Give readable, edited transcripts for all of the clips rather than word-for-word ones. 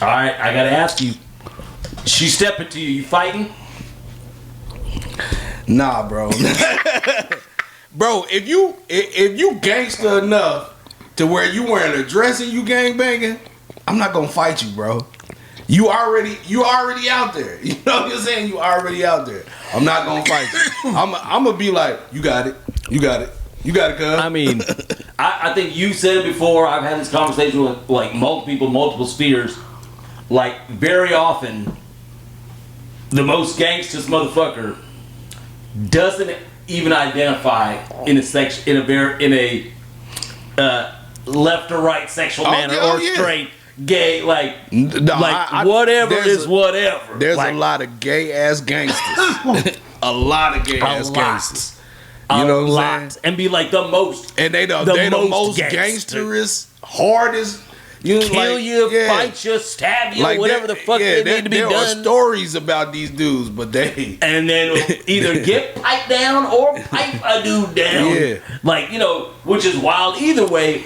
All right, I gotta ask you. She stepping to you. You fighting? Nah, bro. Bro, if you gangster enough to where you wearing a dress and you gang banging, I'm not gonna fight you, bro. You already out there. You know what I'm saying? You already out there. I'm not gonna fight you. I'm gonna be like, you got it, cuz. I mean, I think you said it before. I've had this conversation with like multiple people, multiple spheres. Like very often, the most gangsters motherfucker doesn't even identify in a left or right sexual manner or straight, gay, whatever is whatever. There's like, a lot of gay ass gangsters. A lot of gay ass gangsters. You know what I'm saying? And be like the most, and they the most gangsterous, hardest. Kill you, fight you, stab you, like whatever the fuck they need to be done. There are stories about these dudes, but they... And then either get piped down or pipe a dude down. Yeah. Like, which is wild either way.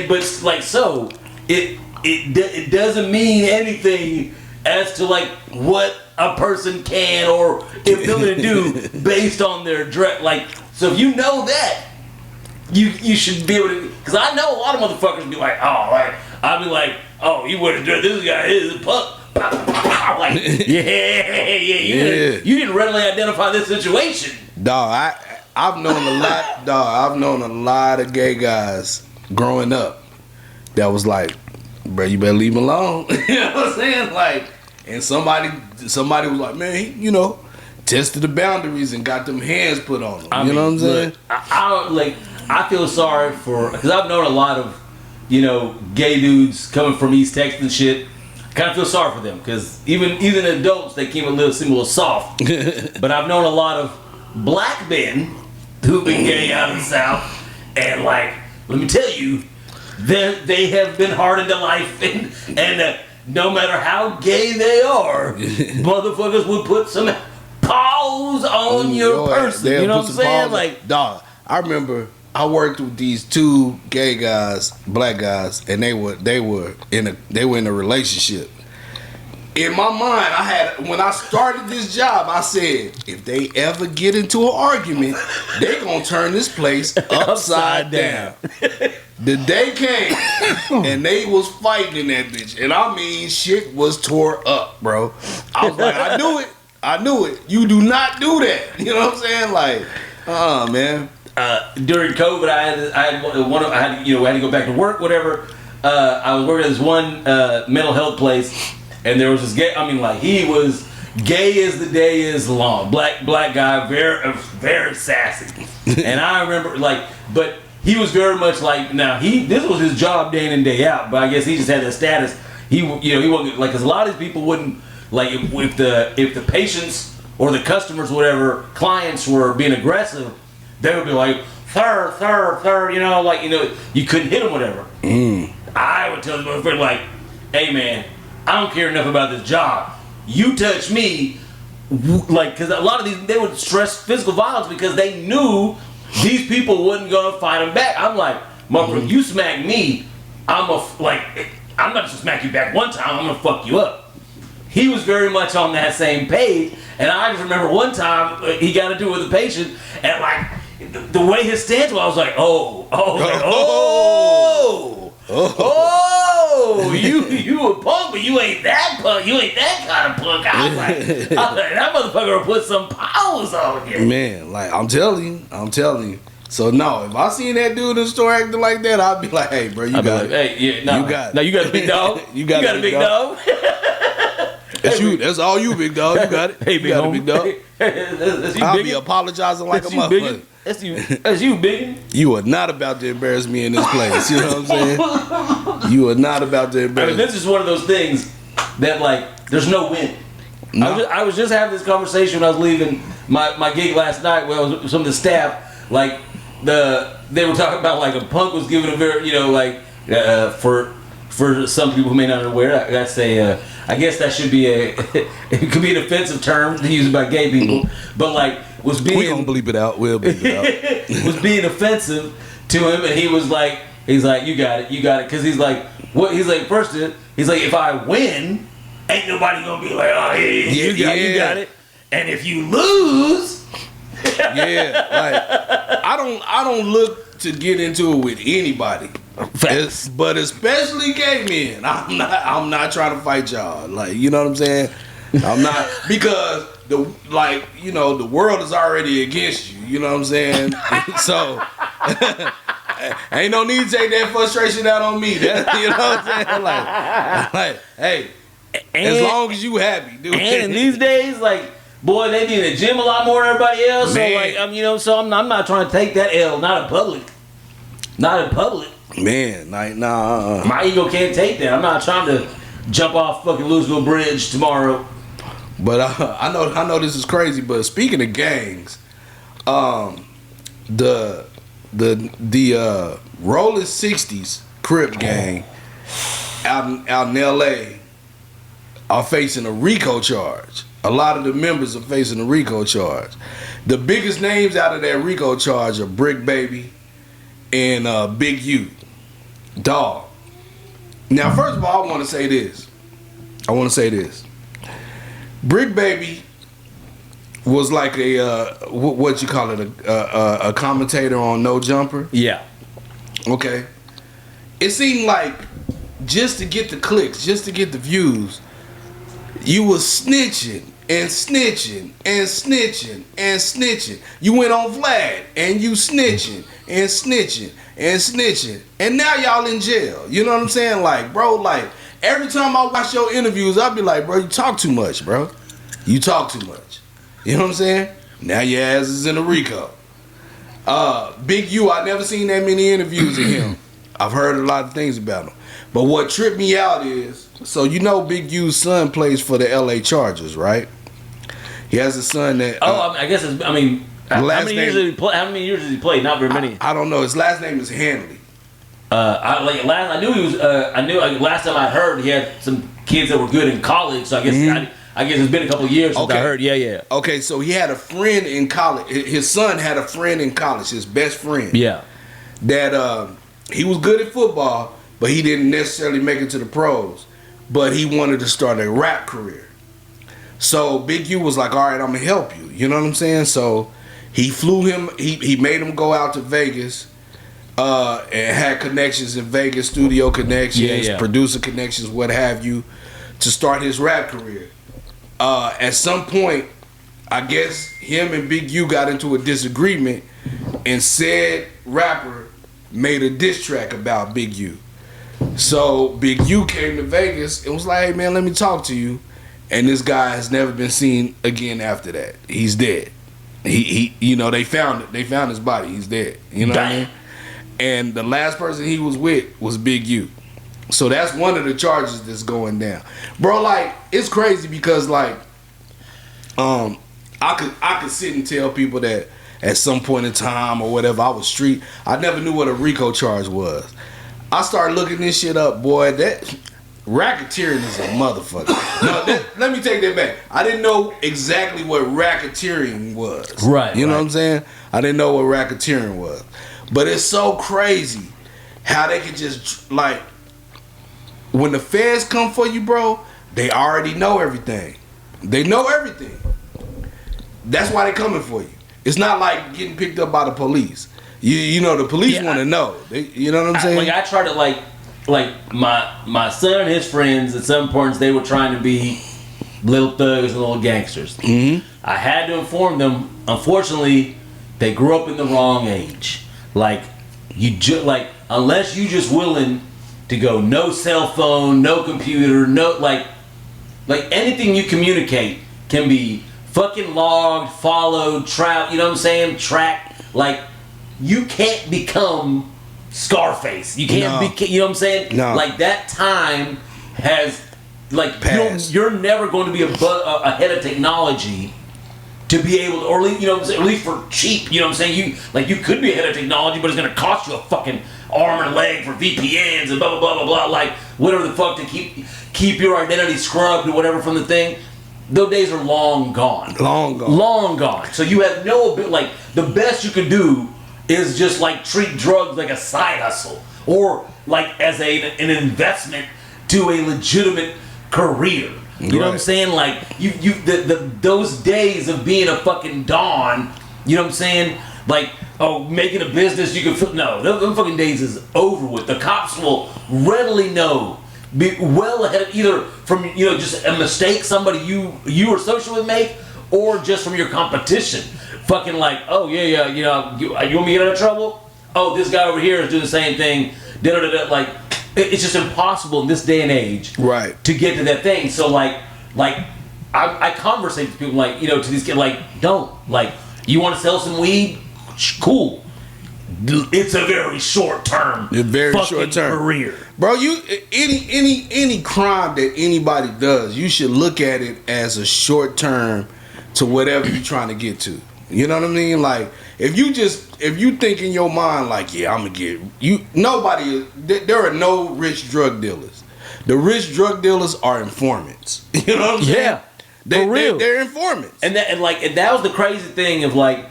But like, so, it doesn't mean anything as to like what a person can or ability to do based on their dress. Like, so if you know that, you should be able to... Because I know a lot of motherfuckers be like, oh, like... I'll be like, oh, you would have done this guy is a punk. Like, you didn't readily identify this situation. Dog, I've known a lot. Dog, I've known a lot of gay guys growing up that was like, bro, you better leave him alone. You know what I'm saying? Like, and somebody was like, man, he, tested the boundaries and got them hands put on him. You know what I'm saying? Look, I feel sorry for, because I've known a lot of gay dudes coming from East Texas and shit. I kind of feel sorry for them because even adults, they seem a little soft. But I've known a lot of black men who've been gay out in the South, and like, let me tell you, they have been hardened to life, and no matter how gay they are, motherfuckers would put some paws on your person. You know what I'm saying? Like, dog, I remember. I worked with these two gay guys, black guys, and they were in a relationship. In my mind, when I started this job, I said, if they ever get into an argument, they gonna turn this place upside down. The day came, and they was fighting in that bitch, and I mean, shit was tore up, bro. I was like, I knew it. You do not do that. You know what I'm saying? Like, man. During COVID, I had to go back to work, whatever. I was working at this one mental health place, and there was this gay. I mean, like, he was gay as the day is long. Black guy, very sassy. And I remember, like, but he was very much like, this was his job day in and day out. But I guess he just had that status. He wasn't like, because a lot of these people wouldn't like if the patients or the customers, whatever, clients were being aggressive. They would be like, third, you couldn't hit them, whatever. I would tell the motherfucker, like, hey, man, I don't care enough about this job. You touch me, like, because a lot of these, they would stress physical violence because they knew these people wasn't going to fight them back. I'm like, motherfucker, you smack me, I'm not just going to smack you back one time, I'm going to fuck you up. He was very much on that same page, and I just remember one time he got into it with a patient, and like, the way his stance was, I was like, you a punk, but you ain't that punk. You ain't that kind of punk. I was like, that motherfucker will put some powers on you. Man, like, I'm telling you. So no, if I seen that dude in the store acting like that, I'd be like, hey, bro, you got it. Hey, yeah, you got it. Now you got a big dog. you got a big dog. That's all you, big dog. You got it. Hey, big dog. Big dog. I'll be apologizing like a motherfucker. That's you, big. You are not about to embarrass me in this place. You know what I'm saying? You are not about to embarrass me. This is one of those things that, like, there's no win. No. I was just having this conversation when I was leaving my gig last night with some of the staff. Like, they were talking about, like, a punk was given a very, for some people who may not be aware, that's I guess that should be it could be an offensive term used by gay people, but like was being. We gonna bleep it out. We'll bleep it out. Was being offensive to him, and he's like, you got it, because he's like, what? He's like, first He's like, if I win, ain't nobody gonna be like, oh, yeah, you got it. And if you lose, I don't look to get into it with anybody. But especially gay men. I'm not trying to fight y'all. Like, you know what I'm saying? I'm not, because the world is already against you. You know what I'm saying? So ain't no need to take that frustration out on me. You know what I'm saying? Like, hey, as long as you happy, dude. And these days, like, boy, they be in the gym a lot more than everybody else. Man. So like, so I'm not trying to take that L. Not in public. Not in public. Man, like, nah. My ego can't take that. I'm not trying to jump off fucking Louisville Bridge tomorrow. But I know this is crazy. But speaking of gangs, the Rolling 60s Crip gang out in L.A. are facing a RICO charge. A lot of the members are facing a RICO charge. The biggest names out of that RICO charge are Brick Baby and Big U. Dog. Now, first of all, I want to say this. Brick Baby was like what you call it, a commentator on No Jumper. Yeah. Okay. It seemed like just to get the clicks, just to get the views, you was snitching and snitching and snitching and snitching. You went on Vlad and you snitching and snitching and snitching, and now y'all in jail. You know what I'm saying? Like, bro, like every time I watch your interviews, I'll be like, bro, you talk too much, bro. You talk too much. You know what I'm saying? Now your ass is in a RICO. Big U, I never seen that many interviews of him. I've heard a lot of things about him. But what tripped me out is, so you know Big U's son plays for the LA Chargers, right? He has a son that... I guess it's... I mean, how many years did he play? Not very many. I don't know. His last name is Hanley. I knew he was... last time I heard he had some kids that were good in college, so I guess... I guess it's been a couple of years since I heard. Yeah. Okay, so he had a friend in college. His son had a friend in college, his best friend. Yeah. That he was good at football, but he didn't necessarily make it to the pros. But he wanted to start a rap career. So Big U was like, all right, I'm going to help you. You know what I'm saying? So he flew him, he made him go out to Vegas and had connections in Vegas, studio connections, producer connections, what have you, to start his rap career. At some point, I guess him and Big U got into a disagreement, and said rapper made a diss track about Big U. So Big U came to Vegas and was like, hey man, let me talk to you. And this guy has never been seen again after that. He's dead. He they found his body. He's dead. You know what I mean? And the last person he was with was Big U. So that's one of the charges that's going down. Bro, like, it's crazy because like I could sit and tell people that at some point in time or whatever I was street. I never knew what a RICO charge was. I started looking this shit up, boy. That racketeering is a motherfucker. No, let me take that back. I didn't know exactly what racketeering was. Right. You know what I'm saying? I didn't know what racketeering was. But it's so crazy how they can just, like, when the feds come for you, bro, they already know everything. They know everything. That's why they coming for you. It's not like getting picked up by the police. You know, the police want to know. You know what I'm saying? I try to, like my son and his friends, at some points, they were trying to be little thugs and little gangsters. Mm-hmm. I had to inform them, unfortunately, they grew up in the wrong age. Like, unless you just willing to go no cell phone, no computer, no, like anything you communicate can be fucking logged, followed, tracked, you know what I'm saying? Tracked. Like, you can't become Scarface. You can't be, you know what I'm saying? No. Like, that time has, like, passed. You're never going to be ahead of technology to be able to, or at least, you know what I'm saying, at least for cheap, you know what I'm saying? You could be ahead of technology, but it's going to cost you a fucking arm and leg for VPNs and blah, blah, blah, blah, blah, like, whatever the fuck to keep your identity scrubbed or whatever from the thing. Those days are long gone. Long gone. So you have no ability, like, the best you can do is just, like, treat drugs like a side hustle or, like, as an investment to a legitimate career. You know what I'm saying? Like those days of being a fucking Don. You know what I'm saying? Like, oh, making a business you can no, those fucking days is over with. The cops will readily know, be well ahead of either from just a mistake somebody you were social with make, or just from your competition. Fucking like, oh yeah, you want me to get out of trouble? Oh, this guy over here is doing the same thing. Like, it's just impossible in this day and age, right, to get to that thing. So like I conversate with people like, to these kids, like, don't, like, you want to sell some weed? Cool. It's a very short term. Career, bro. You any crime that anybody does, you should look at it as a short term to whatever you're trying to get to. You know what I mean? Like, if you think in your mind like, yeah, I'm gonna get you. There are no rich drug dealers. The rich drug dealers are informants. You know what I'm saying? Yeah, for real. They're informants. And that was the crazy thing of like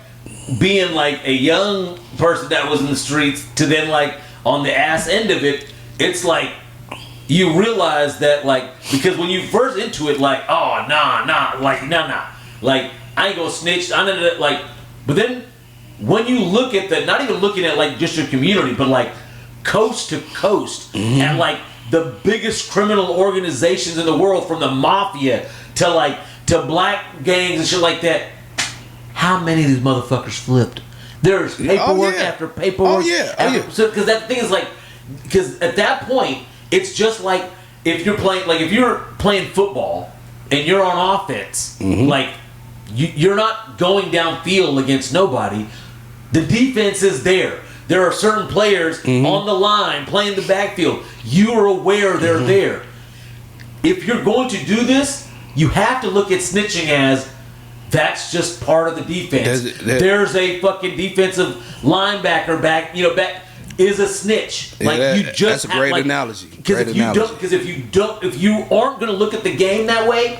being like a young person that was in the streets to then like on the ass end of it. It's like you realize that, like, because when you first into it, like, oh nah, like I ain't gonna snitch. But then when you look at that, not even looking at like just your community, but like coast to coast, and like the biggest criminal organizations in the world, from the mafia to black gangs and shit like that. How many of these motherfuckers flipped? There's paperwork after paperwork. So because that thing is like, because at that point it's just like if you're playing football and you're on offense, like you're not going downfield against nobody. The defense is there. There are certain players on the line playing the backfield. You are aware they're there. If you're going to do this, you have to look at snitching as that's just part of the defense. There's a fucking defensive linebacker back is a snitch. Yeah, like that's a great analogy. Because if you aren't going to look at the game that way,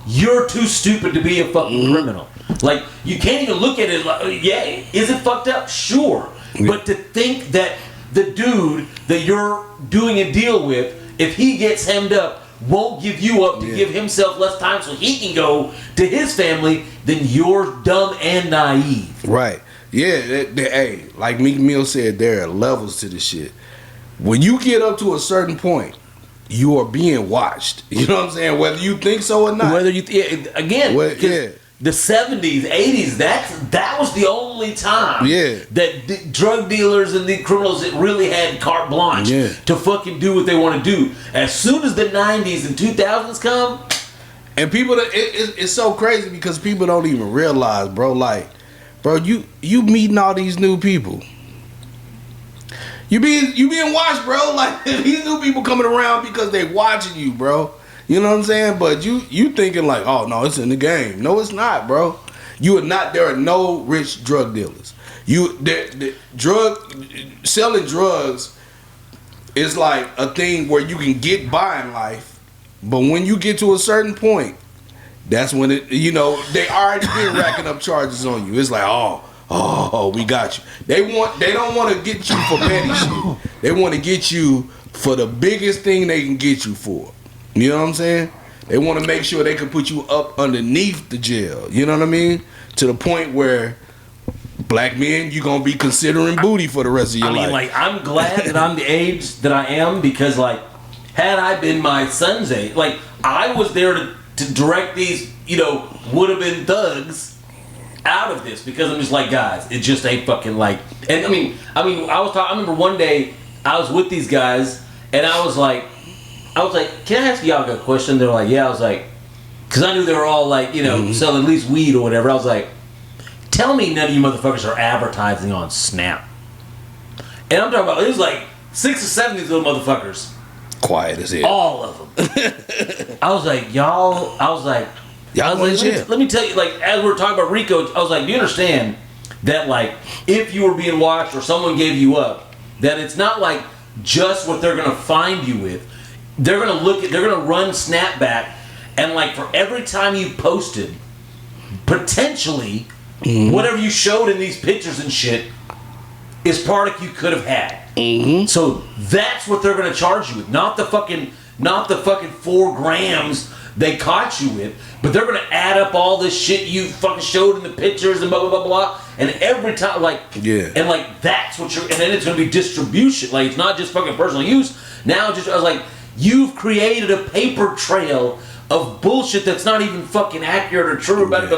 you're too stupid to be a fucking criminal. Like, you can't even look at it like, yeah, is it fucked up? Sure. But to think that the dude that you're doing a deal with, if he gets hemmed up, won't give you up to give himself less time so he can go to his family, then you're dumb and naive. Right. Yeah. Hey, like Meek Mill said, there are levels to this shit. When you get up to a certain point, you are being watched. You know what I'm saying? Whether you think so or not. The 70s, 80s, that was the only time that drug dealers and the criminals that really had carte blanche to fucking do what they want to do. As soon as the 90s and 2000s come, and people, it's so crazy because people don't even realize, bro. Like, bro, you meeting all these new people. You being watched, bro. Like, these new people coming around because they watching you, bro. You know what I'm saying? But you thinking like, oh no, it's in the game. No, it's not, bro. You are not. There are no rich drug dealers. Selling drugs is like a thing where you can get by in life, but when you get to a certain point, that's when they already been racking up charges on you. It's like, oh, we got you. They don't want to get you for petty shit. They want to get you for the biggest thing they can get you for. You know what I'm saying? They want to make sure they can put you up underneath the jail. You know what I mean? To the point where black men, you're gonna be considering booty for the rest of your life. Like, I'm glad that I'm the age that I am, because like, had I been my son's age, like, I was there to direct these, would have been thugs out of this, because I'm just like, guys, it just ain't fucking like. And I remember one day I was with these guys and I was like, can I ask y'all a question? They're like, yeah. I was like, because I knew they were all like, selling at least weed or whatever. I was like, tell me none of you motherfuckers are advertising on Snap. And I'm talking about, it was like 6 or 7 of these little motherfuckers. Quiet as hell. All of them. I was like, let me tell you, like, as we were talking about RICO, I was like, do you understand that, like, if you were being watched or someone gave you up, that it's not like just what they're going to find you with. They're going to run Snapback, and like, for every time you posted, potentially, whatever you showed in these pictures and shit is product you could have had. So that's what they're going to charge you with, not the fucking not the fucking 4 grams they caught you with, but they're gonna add up all this shit you fucking showed in the pictures and blah blah blah blah. And every time, like, and like that's what you're, and then it's gonna be distribution. Like, it's not just fucking personal use. Now, just I was like, you've created a paper trail of bullshit that's not even fucking accurate or true about it,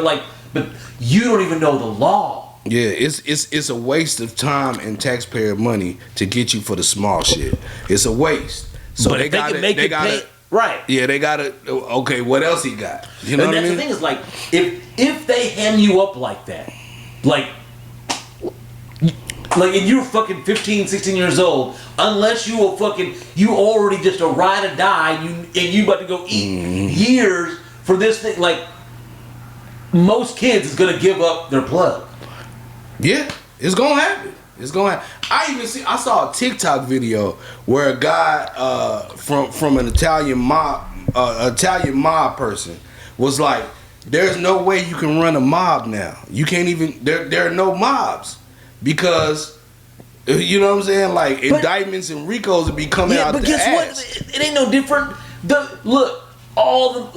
but you don't even know the law. Yeah, it's a waste of time and taxpayer money to get you for the small shit. It's a waste. So but they got it. Right. Yeah, they got it. Okay, what else he got? You know and what I that's mean? the thing is, like, if they hem you up like that, like and you're fucking 15, 16 years old, unless you already just a ride or die, and you about to go eat years for this thing, like, most kids is gonna give up their plug. Yeah, it's gonna happen. It's gonna happen. I saw a TikTok video where a guy from an Italian mob person was like, "There's no way you can run a mob now. You can't even. There are no mobs because you know what I'm saying. Like, indictments and RICOs will be coming out. But guess what? It ain't no different. Look, all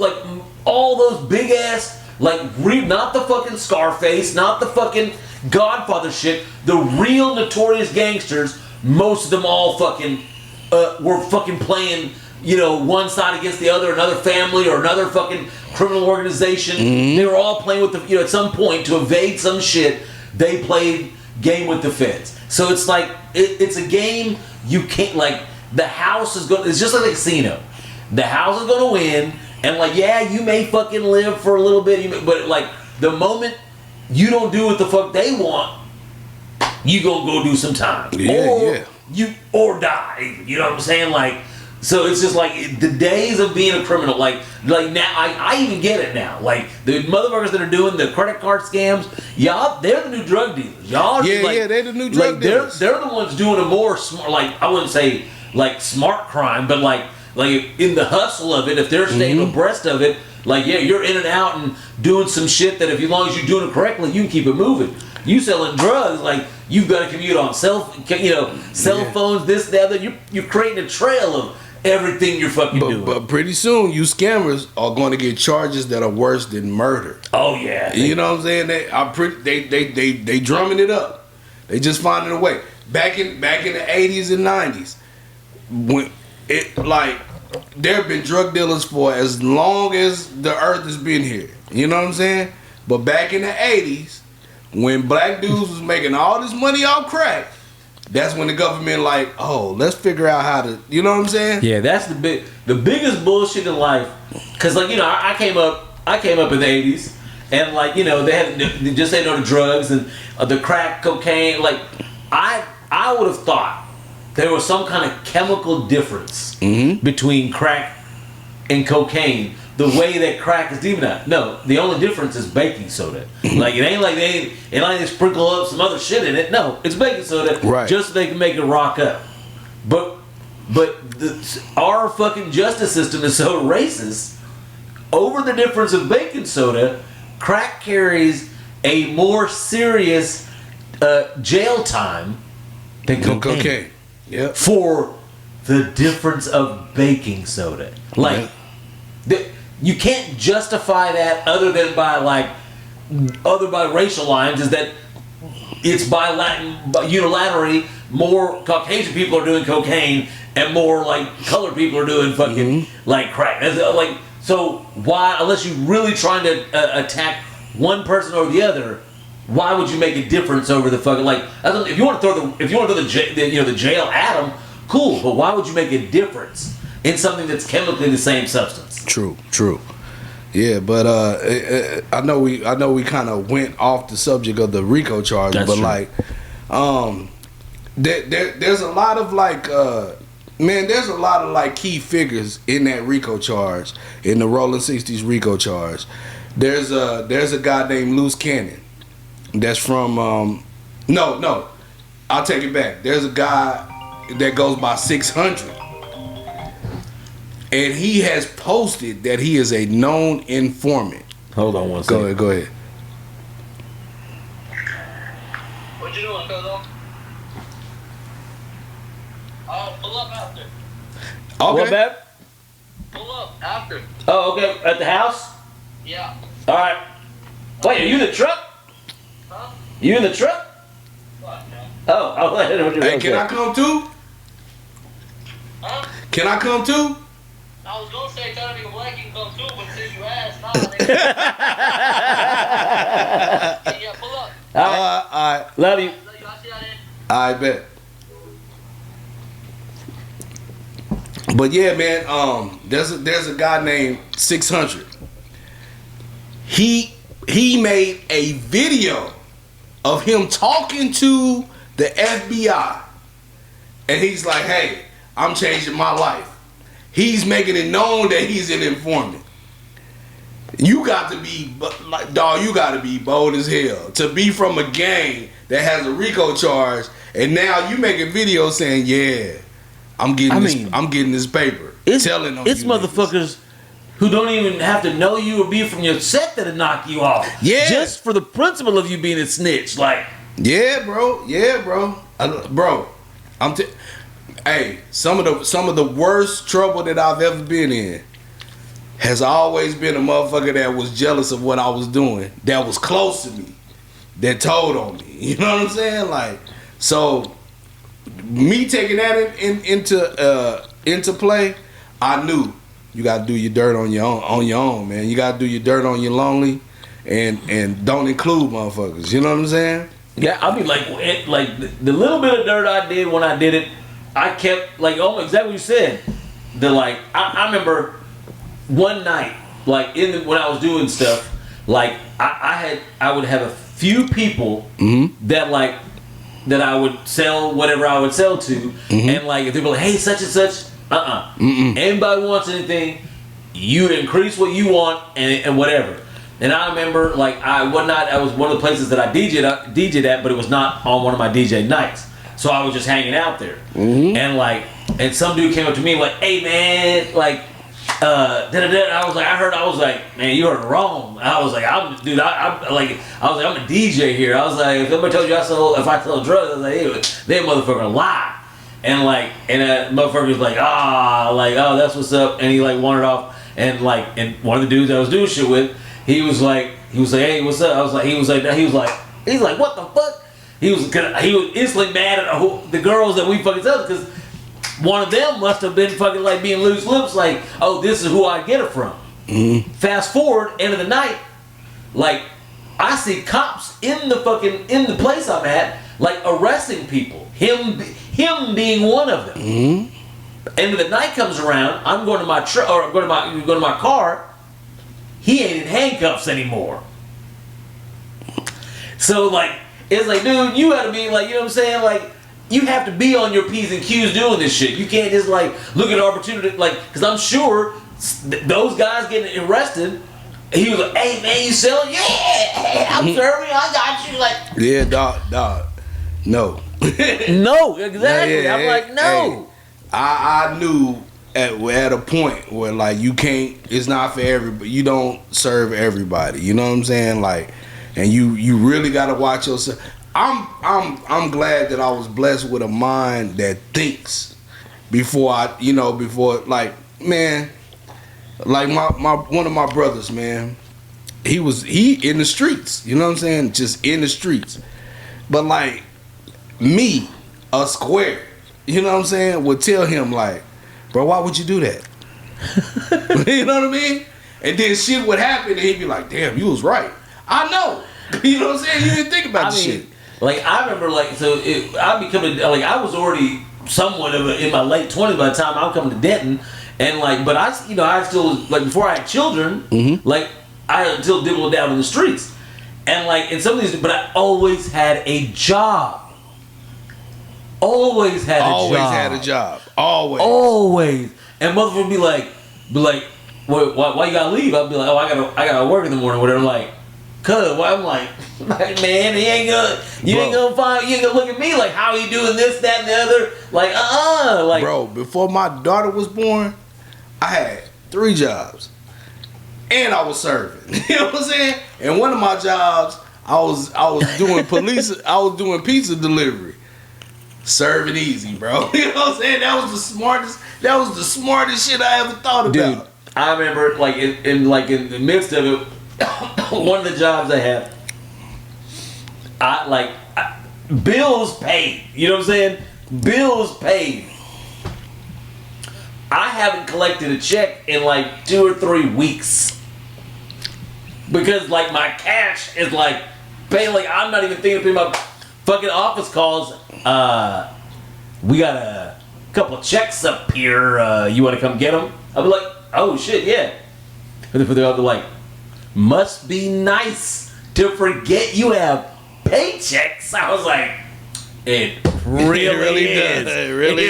those big ass, like, not the fucking Scarface, not the fucking Godfather shit. The real notorious gangsters, most of them all fucking were fucking playing, one side against the other, another family or another fucking criminal organization. They were all playing with the, at some point to evade some shit, they played game with the feds. So it's like, it's a game you can't, like, the house is going, it's just like a casino. The house is going to win, and like, yeah, you may fucking live for a little bit, but like, the moment you don't do what the fuck they want, you gonna go do some time, or die. You know what I'm saying? Like, so it's just like the days of being a criminal. Like now, I even get it now. Like, the motherfuckers that are doing the credit card scams, y'all, they're the new drug dealers. Y'all, they're the new drug dealers. They're the ones doing a more smart, like, I wouldn't say like smart crime, but like in the hustle of it, if they're staying abreast of it. Like, yeah, you're in and out and doing some shit that as long as you're doing it correctly, you can keep it moving. You selling drugs, like, you've got to commute on cell phones, this, the other. You're creating a trail of everything you're fucking doing. But pretty soon, you scammers are going to get charges that are worse than murder. Oh yeah, you know what I'm saying? They drumming it up. They just finding a way. Back in the 80s and 90s, when it like. There have been drug dealers for as long as the earth has been here. You know what I'm saying? But back in the 80s, when black dudes was making all this money off crack, that's when the government like, oh, let's figure out how to, you know what I'm saying? Yeah, that's the biggest bullshit in life. Cause like, I came up in the 80s, and like, they just say no to drugs and the crack, cocaine. Like, I would have thought there was some kind of chemical difference between crack and cocaine. The way that crack is demonized. No, the only difference is baking soda. Like, it ain't like they sprinkle up some other shit in it. No, it's baking soda, just so they can make it rock up. But our fucking justice system is so racist. Over the difference of baking soda, crack carries a more serious jail time than cocaine. Yep. For the difference of baking soda. Like, you can't justify that other than by racial lines, is that it's unilaterally more Caucasian people are doing cocaine and more like colored people are doing fucking like crack. Like, so why, unless you're really trying to attack one person or the other, why would you make a difference over the fucking, like, if you want to throw the jail at them, cool, but why would you make a difference in something that's chemically the same substance? True. Yeah, but I know we kind of went off the subject of the RICO charge, that's but true. Like, there's a lot of like, there's a lot of like key figures in that RICO charge, in the Rolling 60s RICO charge. There's a guy named Loose Cannon. That's from no, I'll take it back. There's a guy that goes by 600, and he has posted that he is a known informant. Hold on one second. Go ahead. What you doing, Cuzzo? I'll pull up after. Okay. What, Bab? Pull up after. Oh, okay. At the house? Yeah. All right. Wait, are you in the truck? Huh? You in the truck? What, no? Oh, I don't know what you're Hey, can I come too? Huh? Can I come too? I was gonna say tell nigga Black can come too, but since you asked, nah, nigga. Yeah, pull up. All right. All right. Love you. I'll see y'all then. I bet. But yeah, man, there's a guy named 600. He made a video of him talking to the FBI, and he's like, "Hey, I'm changing my life." He's making it known that he's an informant. You got to be like, dog. You got to be bold as hell to be from a gang that has a RICO charge, and now you making videos saying, "Yeah, I'm getting this paper." Telling them it's you motherfuckers who don't even have to know you or be from your set that'll knock you off. Yeah. Just for the principle of you being a snitch. Like, Yeah, bro. Yeah, bro. Bro, hey, some of the worst trouble that I've ever been in has always been a motherfucker that was jealous of what I was doing, that was close to me, that told on me. You know what I'm saying? Like, so me taking that into play, I knew you got to do your dirt on your own, man. You got to do your dirt on your lonely, and don't include motherfuckers. You know what I'm saying? yeah, I mean, like the little bit of dirt I did when I did it, I kept, like, almost exactly what you said. I remember one night, like, when I was doing stuff, like, I would have a few people that I would sell whatever I would sell to, and like if they were like, hey, such and such, anybody wants anything, you increase what you want and whatever. And I remember, like, I was one of the places that I DJ'd at, but it was not on one of my DJ nights, so I was just hanging out there, and some dude came up to me like, hey man, like, I was like, man, you heard it wrong. I was like, I'm a DJ here. I was like, if somebody told you if I sell drugs, I was like, hey, they motherfucker lie. And motherfucker was like, oh, that's what's up. And he like wandered off, and one of the dudes I was doing shit with, he was like, hey, what's up? I was like, he was like, what the fuck? He was instantly mad at the girls that we fucking sell, because one of them must have been fucking like being loose lips, like, oh, this is who I get it from. Fast forward, end of the night, like, I see cops in the place I'm at, like, arresting people. Him being one of them. End of the night comes around, I'm going to my truck, or I'm going to my car. He ain't in handcuffs anymore. So, like, it's like, dude, you gotta be like, you know what I'm saying, like, you have to be on your P's and Q's doing this shit. You can't just like look at opportunity, like, because I'm sure those guys getting arrested, he was like, hey man, you selling? Yeah, I'm serving, I got you. Like, yeah, dog, no. No, exactly. Yeah, I'm like, no. Hey, I knew at a point where, like, you can't, it's not for everybody. You don't serve everybody. You know what I'm saying? Like, and you really gotta watch yourself. I'm glad that I was blessed with a mind that thinks before like, man, like my one of my brothers, man, he in the streets, you know what I'm saying, just in the streets, but like me, a square, you know what I'm saying, would tell him like, bro, why would you do that? You know what I mean? And then shit would happen and he'd be like, damn, you was right. I know. You know what I'm saying? You didn't think about the shit. Like, I remember, like, I was already somewhat in my late 20s by the time I'm coming to Denton, and like, but I still, like, before I had children, like, I still dibbled down in the streets, and like, in some of these, but I always had a job. Always had a job. Always. And motherfucker would be like, why you gotta leave? I'd be like, oh, I gotta work in the morning, whatever. Like, cuz, I'm like, man, you ain't gonna look at me like, how are you doing this, that, and the other? Like, like, bro, before my daughter was born, I had 3 jobs, and I was serving. You know what I'm saying? And one of my jobs, I was doing pizza delivery. serve it easy, bro. You know what I'm saying? That was the smartest shit I ever thought about. Dude, I remember like in the midst of it, one of the jobs I had, bills paid. You know what I'm saying? Bills paid. I haven't collected a check in like 2 or 3 weeks because like my cash is like paying. Like I'm not even thinking about fucking office calls. We got a couple of checks up here. You want to come get them? I'll be like, oh shit, yeah. They'll be like, must be nice to forget you have paychecks. I was like, it really is. It really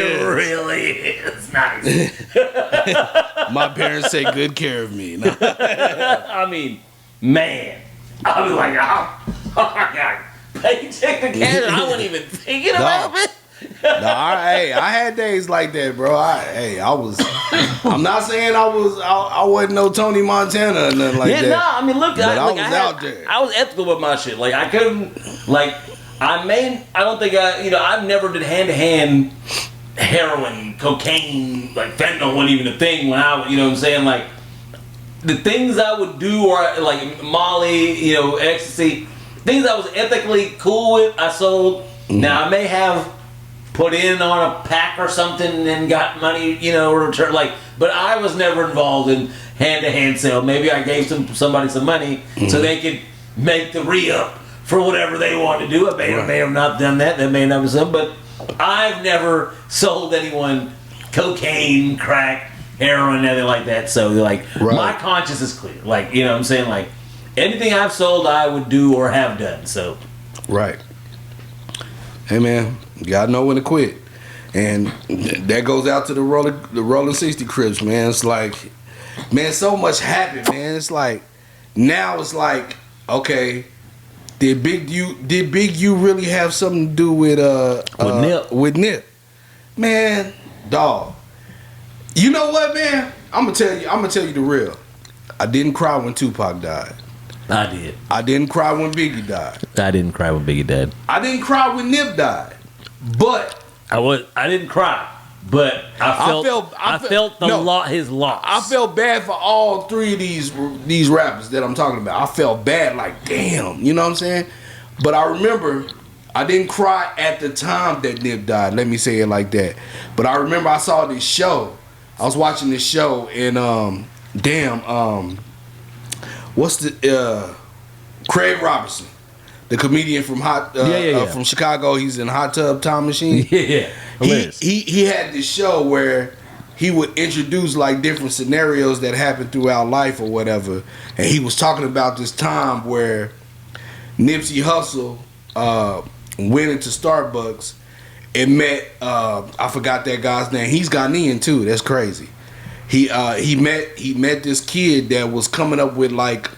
is nice. My parents take good care of me. No. I mean, man, I was like, oh my god, paycheck to cash. I wasn't even thinking about it. No, I had days like that, bro. I'm not saying I wasn't no Tony Montana or nothing like that. Yeah, nah, I mean, look, I was out there. I was ethical with my shit. Like, I couldn't, like, I've never did hand-to-hand heroin, cocaine, like fentanyl wasn't even a thing when I, you know what I'm saying? Like, the things I would do, or like Molly, you know, ecstasy, things I was ethically cool with, I sold. Mm-hmm. Now, I may have put in on a pack or something and then got money, you know, return, like, but I was never involved in hand-to-hand sale. Maybe I gave somebody some money so they could make the re-up for whatever they wanted to do. I may have not done that. That may not be some, but I've never sold anyone cocaine, crack, heroin, anything like that. So, like, my conscience is clear. Like, you know what I'm saying? Like, anything I've sold, I would do or have done. So, right. Hey, man, you gotta know when to quit. And that goes out to the Rolling 60 Crips, man. It's like, man, so much happened, man. It's like, now it's like, okay, did Big U really have something to do with Nip? With Nip? Man, dog. You know what, man? I'm gonna tell you the real. I didn't cry when Tupac died. I did. I didn't cry when Biggie died. I didn't cry when Biggie died. I didn't cry when Nip died. But I didn't cry, but I felt his loss. I felt bad for all three of these rappers that I'm talking about. I felt bad, like, damn, you know what I'm saying? But I remember I didn't cry at the time that Nip died. Let me say it like that. But I remember I saw this show. I was watching this show and what's the Craig Robertson, the comedian from from Chicago. He's in Hot Tub Time Machine. Yeah. He had this show where he would introduce like different scenarios that happened throughout life or whatever, and he was talking about this time where Nipsey Hussle went into Starbucks and met I forgot that guy's name. He's Ghanaian too. That's crazy. He met this kid that was coming up with like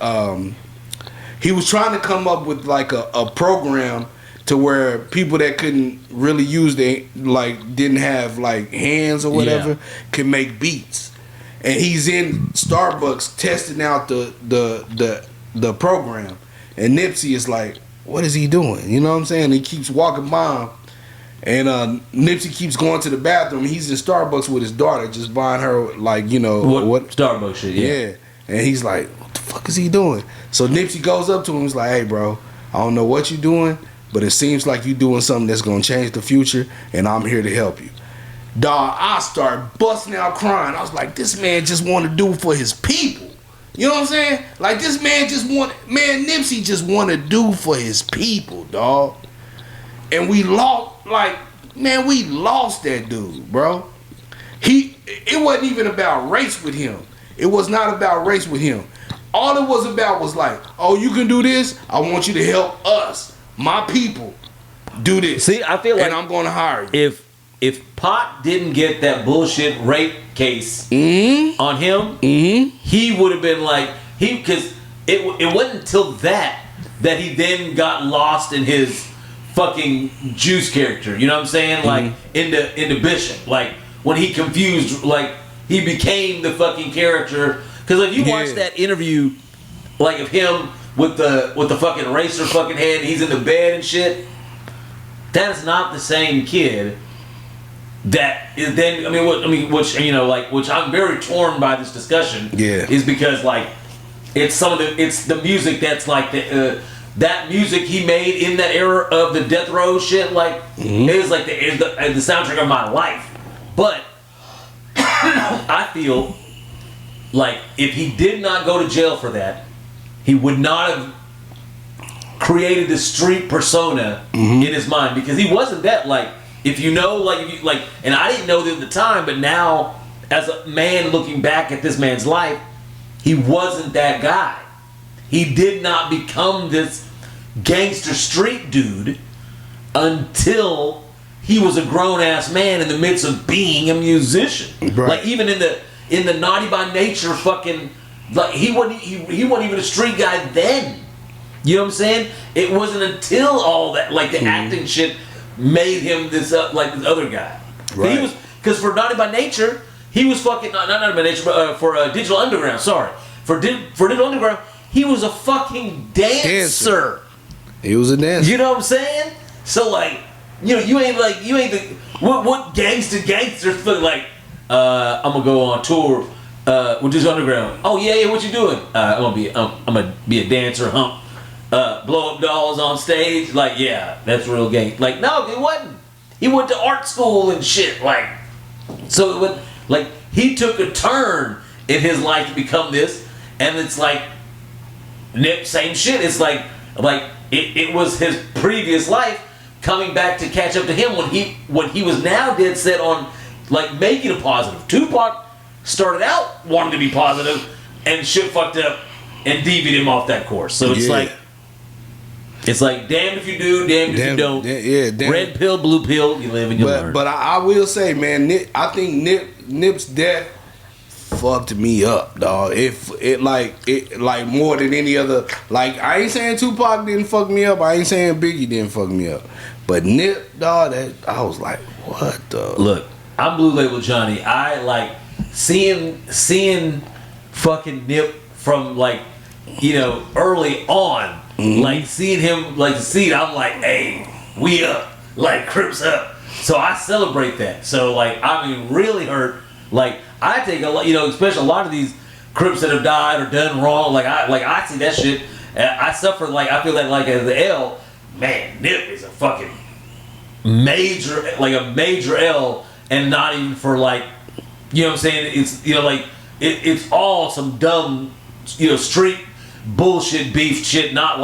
he was trying to come up with like a program to where people that couldn't really use didn't have like hands or whatever could make beats. And he's in Starbucks testing out the program. And Nipsey is like, what is he doing? You know what I'm saying? He keeps walking by him. And Nipsey keeps going to the bathroom. He's in Starbucks with his daughter, just buying her, like, you know, what Starbucks shit. Yeah. And he's like, what the fuck is he doing? So Nipsey goes up to him. He's like, hey, bro, I don't know what you're doing, but it seems like you're doing something that's gonna change the future, and I'm here to help you. Dog, I start busting out crying. I was like, this man just want to do for his people. You know what I'm saying? Like, this man Nipsey just want to do for his people, dog. And we lost. Like, man, we lost that dude, bro. It wasn't even about race with him. It was not about race with him. All it was about was like, oh, you can do this? I want you to help us, my people, do this. See, I feel like, and I'm going to hire you. If Pac didn't get that bullshit rape case on him, he would have been like, because it wasn't until that he then got lost in his fucking Juice character, you know what I'm saying? Like into Bishop, like when he confused, like he became the fucking character. Because if you watch that interview, like of him with the fucking racer fucking head, and he's in the bed and shit. that is not the same kid that is then. Which I'm very torn by this discussion. Yeah. Is because like it's the music that's like that music he made in that era of the death row shit. Like is like the soundtrack of my life. But I feel like if he did not go to jail for that, he would not have created this street persona in his mind, because he wasn't that, like, if you know, like, and I didn't know that at the time, but now as a man looking back at this man's life, he wasn't that guy. He did not become this gangster street dude until he was a grown ass man in the midst of being a musician. Right. Like even in the Naughty by Nature fucking, like he wasn't even a street guy then. You know what I'm saying? It wasn't until all that, like the acting shit, made him this like this other guy. Right. He was, because for Naughty by Nature, he was fucking not Naughty by Nature, but for Digital Underground. Sorry, for Digital Underground, he was a fucking dancer. He was a dancer. You know what I'm saying? So like, you know, you ain't the what gangsters feel like. I'm gonna go on tour with Digital Underground. Oh yeah, what you doing? I'm gonna be a dancer, hump. Blow up dolls on stage, like, yeah, that's real gang. Like, no, it wasn't. He went to art school and shit, like, so it went, like, he took a turn in his life to become this, and it's like, Nip, same shit. It's like it was his previous life coming back to catch up to him when he was now dead set on like making a positive. Tupac started out wanting to be positive, and shit fucked up and deviated him off that course. So it's like. It's like, damned if you do, damned if you don't. Damn. Red pill, blue pill, you live and you learn. But I will say, man, I think Nip's death fucked me up, dog. It like more than any other. Like, I ain't saying Tupac didn't fuck me up. I ain't saying Biggie didn't fuck me up. But Nip, dog, I was like, what the? Look, I'm Blue Label Johnny. I like seeing fucking Nip from like, you know, early on. Like seeing him, like the seed, I'm like, hey, we up, like Crips up. So I celebrate that. So like, I mean, really hurt. Like I take a lot, you know, especially a lot of these Crips that have died or done wrong. Like I see that shit. I suffer. Like I feel that like as the L, man, Nip is a fucking major L, and not even for like, you know what I'm saying? It's, you know, like it's all some dumb, you know, street bullshit beef shit, not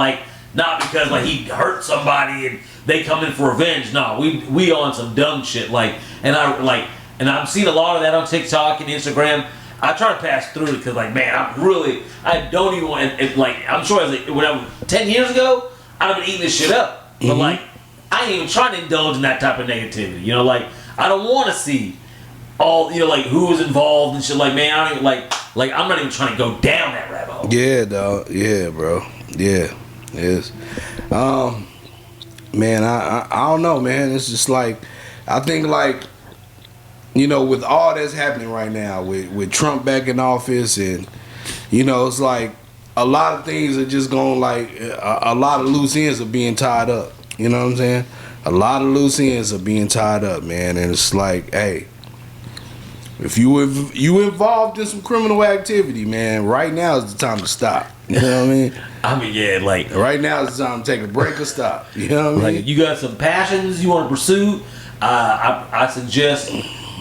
because like he hurt somebody and they come in for revenge. No, we on some dumb shit, like, and I'm seeing a lot of that on TikTok and Instagram. I try to pass through it because like, man, I don't even want it, like, I'm sure as like, when I was 10 years ago, I'd have been eating this shit up. But like, I ain't even trying to indulge in that type of negativity, you know, like I don't want to see all, you know, like who was involved and shit. Like, man, I don't even like I'm not even trying to go down that rabbit hole. Yeah, dog. Yeah, bro. Yeah, yes. Man, I don't know, man. It's just like, I think like, you know, with all that's happening right now, with Trump back in office, and you know, it's like a lot of things are just going, like a lot of loose ends are being tied up. You know what I'm saying? A lot of loose ends are being tied up, man. And it's like, hey, if you involved in some criminal activity, man, right now is the time to stop. You know what I mean? I mean, yeah, like right now is the time to take a break or stop. You know what I mean? Like, if you got some passions you want to pursue, I suggest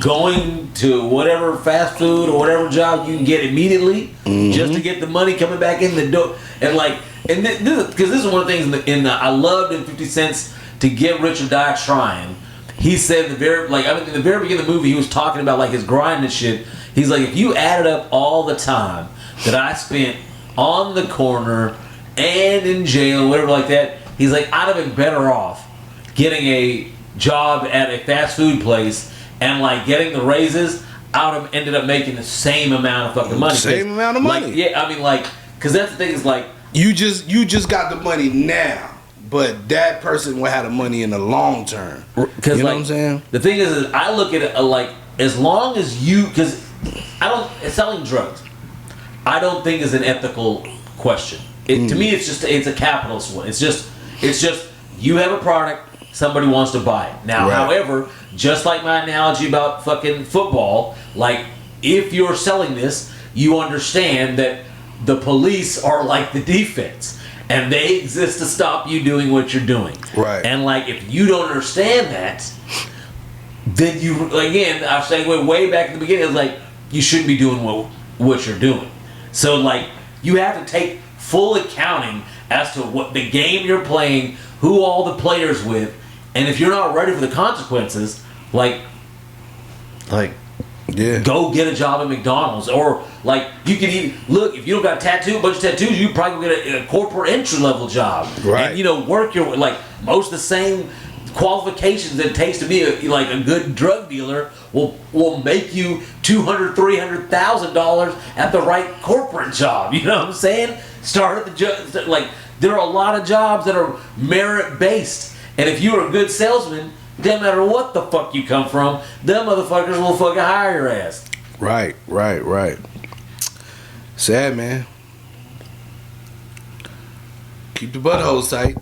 going to whatever fast food or whatever job you can get immediately, just to get the money coming back in the door. And like, and because this is one of the things I loved in 50 Cent's To Get Rich or Die Trying. He said in the very beginning of the movie, he was talking about like his grind and shit. He's like, if you added up all the time that I spent on the corner and in jail, whatever like that, he's like, I'd have been better off getting a job at a fast food place and like getting the raises. I would have ended up making the same amount of fucking money. Same amount of money. Like, yeah, I mean, like, because that's the thing is like, you just got the money now. But that person will have the money in the long term. You know like, what I'm saying? The thing is I look at it like, as long as you, because selling drugs, I don't think is an ethical question. To me, it's a capitalist one. It's just you have a product, somebody wants to buy it. Now, Right. however, just like my analogy about fucking football, like if you're selling this, you understand that the police are like the defense, and they exist to stop you doing what you're doing. Right. And like if you don't understand that, then you, again, I was saying way back in the beginning, it's like you shouldn't be doing what you're doing. So like you have to take full accounting as to what the game you're playing, who all the players with, and if you're not ready for the consequences, like Yeah. go get a job at McDonald's, or like you can look, if you don't got a bunch of tattoos, you probably get a corporate entry level job, Right. and work your like most of the same qualifications that it takes to be a good drug dealer will make you $200,000-$300,000 at the right corporate job. You know what I'm saying? Start at the job. Like there are a lot of jobs that are merit based, and if you're a good salesman, doesn't matter what the fuck you come from, them motherfuckers will fucking hire your ass. Right. Sad, man. Keep the buttholes tight.